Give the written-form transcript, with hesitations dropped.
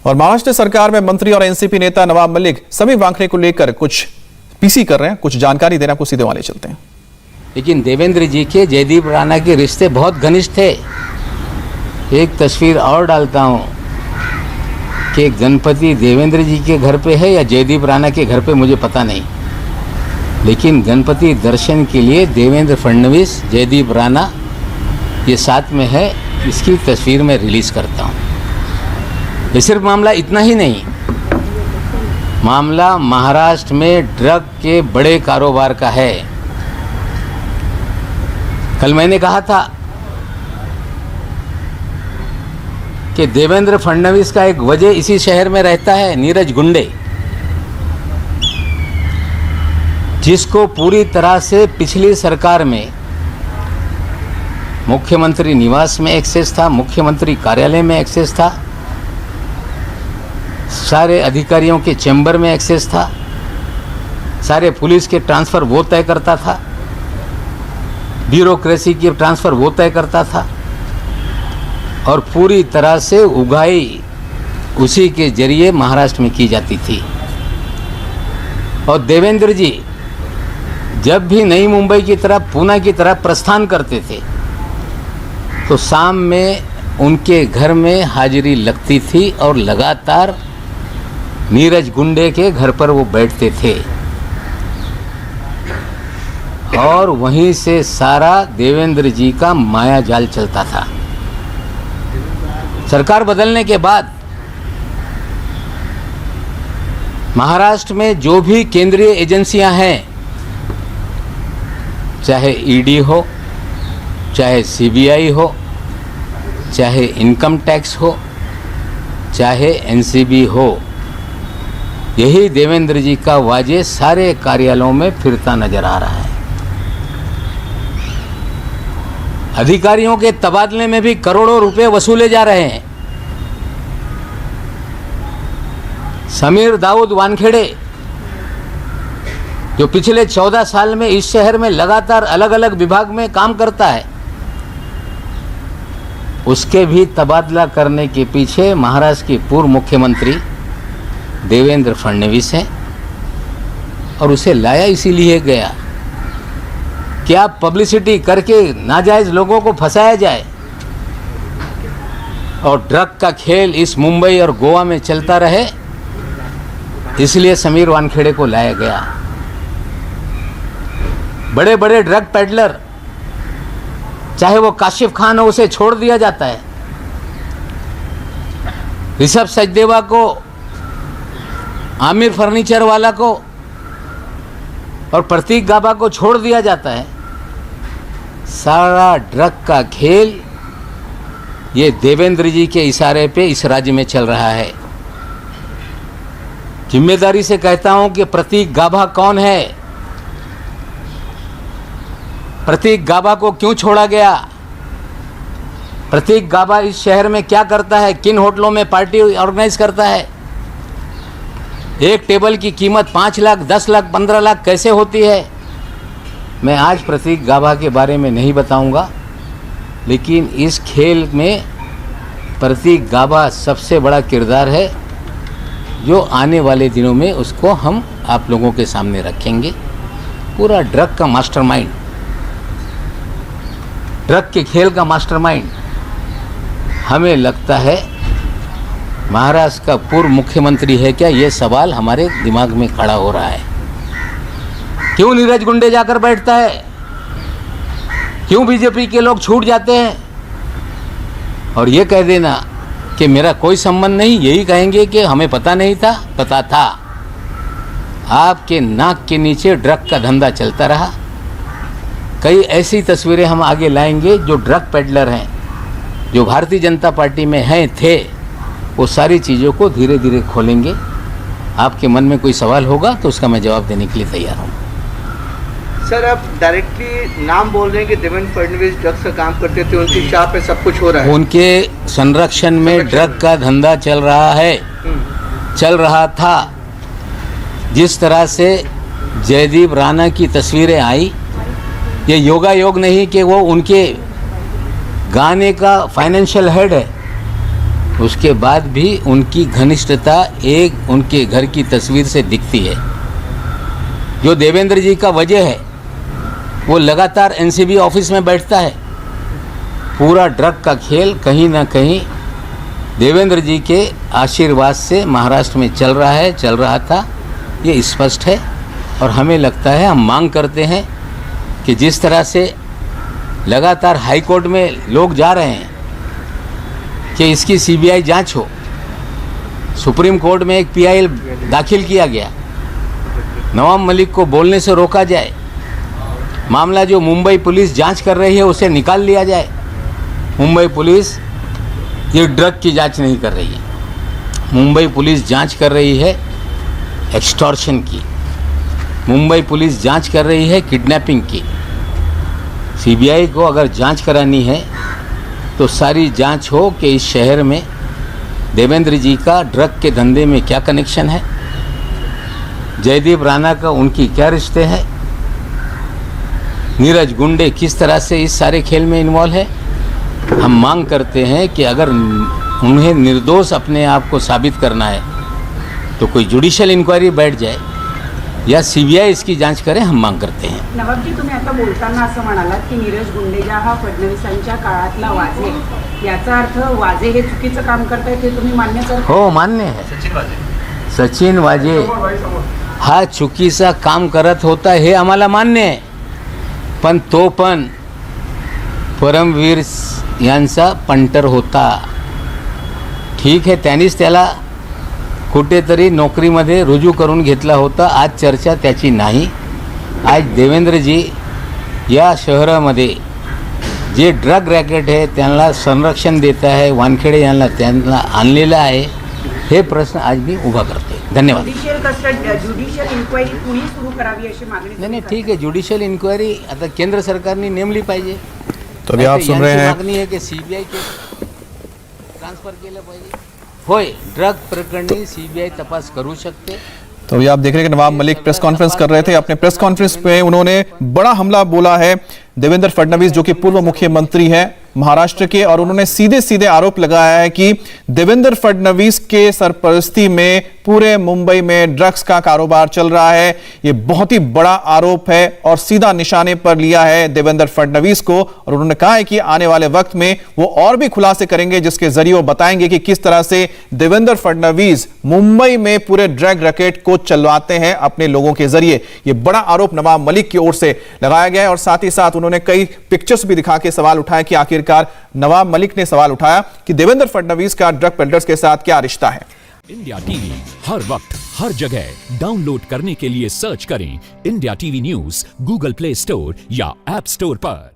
और महाराष्ट्र सरकार में मंत्री और एनसीपी नेता नवाब मलिक समीर वानखेड़े को लेकर कुछ पीसी कर रहे हैं, कुछ जानकारी देना, कुछ सीधे वाले चलते हैं। लेकिन देवेंद्र जी के जयदीप राणा के रिश्ते बहुत घनिष्ठ थे। एक तस्वीर और डालता हूँ कि गणपति देवेंद्र जी के घर पे है या जयदीप राणा के घर पे, मुझे पता नहीं, लेकिन गणपति दर्शन के लिए देवेंद्र फडणवीस, जयदीप राणा ये साथ में है। इसकी तस्वीर मैं रिलीज़ करता हूँ। ये सिर्फ मामला इतना ही नहीं, मामला महाराष्ट्र में ड्रग के बड़े कारोबार का है। कल मैंने कहा था कि देवेंद्र फडणवीस का एक वजह इसी शहर में रहता है, नीरज गुंडे, जिसको पूरी तरह से पिछली सरकार में मुख्यमंत्री निवास में एक्सेस था, मुख्यमंत्री कार्यालय में एक्सेस था, सारे अधिकारियों के चैम्बर में एक्सेस था, सारे पुलिस के ट्रांसफ़र वो तय करता था, ब्यूरोक्रेसी की ट्रांसफ़र वो तय करता था, और पूरी तरह से उगाई उसी के जरिए महाराष्ट्र में की जाती थी। और देवेंद्र जी जब भी नई मुंबई की तरफ, पूना की तरफ प्रस्थान करते थे तो शाम में उनके घर में हाजिरी लगती थी और लगातार नीरज गुंडे के घर पर वो बैठते थे और वहीं से सारा देवेंद्र जी का माया जाल चलता था। सरकार बदलने के बाद महाराष्ट्र में जो भी केंद्रीय एजेंसियां हैं, चाहे ईडी हो, चाहे सीबीआई हो, चाहे इनकम टैक्स हो, चाहे एनसीबी हो, यही देवेंद्र जी का वाजे सारे कार्यालयों में फिरता नजर आ रहा है। अधिकारियों के तबादले में भी करोड़ों रुपए वसूले जा रहे हैं। समीर दाऊद वानखेड़े जो पिछले 14 साल में इस शहर में लगातार अलग अलग विभाग में काम करता है, उसके भी तबादला करने के पीछे महाराष्ट्र के पूर्व मुख्यमंत्री देवेंद्र फडणवीस हैं। और उसे लाया इसीलिए गया कि आप पब्लिसिटी करके नाजायज लोगों को फंसाया जाए और ड्रग का खेल इस मुंबई और गोवा में चलता रहे, इसलिए समीर वानखेड़े को लाया गया। बड़े बड़े ड्रग पेडलर, चाहे वो काशिफ खान हो, उसे छोड़ दिया जाता है। ऋषभ सचदेवा को, आमिर फर्नीचर वाला को और प्रतीक गाबा को छोड़ दिया जाता है। सारा ड्रग का खेल ये देवेंद्र जी के इशारे पे इस राज्य में चल रहा है। जिम्मेदारी से कहता हूं कि प्रतीक गाबा कौन है, प्रतीक गाबा को क्यों छोड़ा गया, प्रतीक गाबा इस शहर में क्या करता है, किन होटलों में पार्टी ऑर्गेनाइज करता है, एक टेबल की कीमत 5 लाख, 10 लाख, 15 लाख कैसे होती है। मैं आज प्रतीक गाबा के बारे में नहीं बताऊंगा, लेकिन इस खेल में प्रतीक गाबा सबसे बड़ा किरदार है, जो आने वाले दिनों में उसको हम आप लोगों के सामने रखेंगे। पूरा ड्रग का मास्टरमाइंड, ड्रग के खेल का मास्टरमाइंड, हमें लगता है महाराष्ट्र का पूर्व मुख्यमंत्री है क्या, ये सवाल हमारे दिमाग में खड़ा हो रहा है। क्यों नीरज गुंडे जाकर बैठता है, क्यों बीजेपी के लोग छूट जाते हैं और ये कह देना कि मेरा कोई संबंध नहीं, यही कहेंगे कि हमें पता नहीं था, पता था। आपके नाक के नीचे ड्रग का धंधा चलता रहा। कई ऐसी तस्वीरें हम आगे लाएंगे जो ड्रग पेडलर हैं, जो भारतीय जनता पार्टी में हैं, थे, वो सारी चीज़ों को धीरे धीरे खोलेंगे। आपके मन में कोई सवाल होगा तो उसका मैं जवाब देने के लिए तैयार हूँ। सर, आप डायरेक्टली नाम बोल रहे हैं कि देवेंद्र फडणवीस ड्रग्स का काम करते थे, उनकी शाह पे सब कुछ हो रहा है। उनके संरक्षण में ड्रग का धंधा चल रहा है, चल रहा था। जिस तरह से जयदीप राणा की तस्वीरें आई, ये योगा योग नहीं कि वो उनके गाने का फाइनेंशियल हेड है। उसके बाद भी उनकी घनिष्ठता एक उनके घर की तस्वीर से दिखती है। जो देवेंद्र जी का वजह है, वो लगातार एनसीबी ऑफिस में बैठता है। पूरा ड्रग का खेल कहीं ना कहीं देवेंद्र जी के आशीर्वाद से महाराष्ट्र में चल रहा था, ये स्पष्ट है। और हमें लगता है, हम मांग करते हैं कि जिस तरह से लगातार हाई कोर्ट में लोग जा रहे हैं कि इसकी सीबीआई जांच हो, सुप्रीम कोर्ट में एक पीआईएल दाखिल किया गया, नवाब मलिक को बोलने से रोका जाए, मामला जो मुंबई पुलिस जांच कर रही है उसे निकाल लिया जाए। मुंबई पुलिस ये ड्रग की जांच नहीं कर रही है, मुंबई पुलिस जांच कर रही है एक्सटॉर्शन की, मुंबई पुलिस जांच कर रही है किडनैपिंग की। सीबीआई को अगर जांच करानी है तो सारी जांच हो कि इस शहर में देवेंद्र जी का ड्रग के धंधे में क्या कनेक्शन है, जयदीप राणा का उनकी क्या रिश्ते हैं, नीरज गुंडे किस तरह से इस सारे खेल में इन्वॉल्व है। हम मांग करते हैं कि अगर उन्हें निर्दोष अपने आप को साबित करना है तो कोई जुडिशियल इंक्वायरी बैठ जाए या सीबीआई इसकी जांच करे, हम मांग करते हैं। नवाबजी, तुम्ही आता बोलताना असं म्हणालात की नीरज गुंडेजा हा फडणवीसांच्या काळातला वाजे, याचा अर्थ वाजे हे चुकीचं काम करतायत हे तुम्ही मान्य करता? हो, मान्य है। सचिन वाजे हा चुकीचा काम करत होता हे आम्हाला मान्य आहे, पण तो पण परमवीर यांचा पंटर होता। ठीक आहे, त्यांनीच त्याला कुठेतरी नोकरीमध्ये रुजू करून घेतला होता। आज चर्चा त्याची नाही। आज देवेंद्रजी या शहरामध्ये जे ड्रग रॅकेट आहे त्यांना संरक्षण देत आहे, वानखेडे यांना त्यांना आणलेलं आहे, हे प्रश्न आज मी उभा करते। धन्यवाद। ज्युडिशियल इन्क्वायरी कुणी सुरू करावी अशी मागणी? नाही, ठीक आहे, ज्युडिशियल इन्क्वायरी आता केंद्र सरकारने नेमली पाहिजे। तो अभी आप सुन रहे हैं, मागणी है कि सीबीआई के ट्रांसफर केलं पाहिजे। होय, ड्रग प्रकरणी सीबीआई तपास करू शकते। तो अभी आप देख रहे हैं कि नवाब मलिक प्रेस कॉन्फ्रेंस कर रहे थे। अपने प्रेस कॉन्फ्रेंस में उन्होंने बड़ा हमला बोला है देवेंद्र फडणवीस, जो कि पूर्व मुख्यमंत्री हैं महाराष्ट्र के, और उन्होंने सीधे सीधे आरोप लगाया है कि देवेंद्र फडणवीस के सरपरस्ती में पूरे मुंबई में ड्रग्स का कारोबार चल रहा है। यह बहुत ही बड़ा आरोप है और सीधा निशाने पर लिया है देवेंद्र फडणवीस को। और उन्होंने कहा है कि आने वाले वक्त में वो और भी खुलासे करेंगे, जिसके जरिए वो बताएंगे कि किस तरह से देवेंद्र फडणवीस मुंबई में पूरे ड्रग रैकेट को चलवाते हैं अपने लोगों के जरिए। यह बड़ा आरोप नवाब मलिक की ओर से लगाया गया है। और साथ ही साथ उन्होंने कई पिक्चर्स भी दिखा के सवाल उठाया कि आखिरकार नवाब मलिक ने सवाल उठाया कि देवेंद्र फडणवीस का ड्रग पेडलर्स के साथ क्या रिश्ता है। इंडिया टीवी हर वक्त हर जगह डाउनलोड करने के लिए सर्च करें India TV news Google play store या ऐप स्टोर पर।